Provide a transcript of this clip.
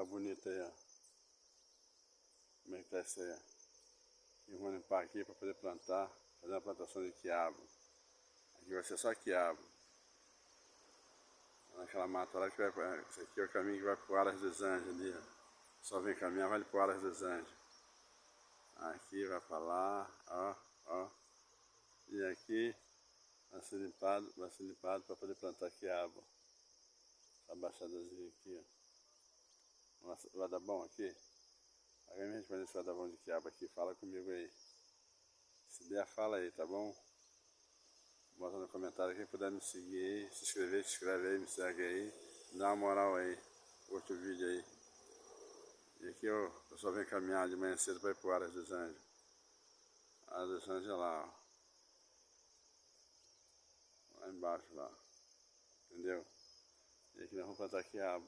bonita aí, ó. Como é que tá isso aí, ó. E vou limpar aqui para poder plantar, fazer uma plantação de quiabo. Aqui vai ser só quiabo. Naquela mata lá que vai pra... Esse aqui é o caminho que vai pro Aras dos Anjos ali, ó. Só vem caminhar, vai pro Aras dos Anjos. Aqui vai pra lá, ó, ó. E aqui vai ser limpado para poder plantar quiabo. Essa baixadazinha aqui, ó. Vai dar bom aqui? Alguém me responde se vai dar bom de quiabo aqui, fala comigo aí. Se der, fala aí, tá bom? Bota no comentário quem puder me seguir aí, se inscreve aí, me segue aí, dá uma moral aí, curte o vídeo aí. E aqui eu só venho caminhar de manhã cedo para ir pro Aras dos Anjos. Aras dos Anjos é lá, ó. Lá embaixo lá. Entendeu? E aqui nós vamos plantar quiabo.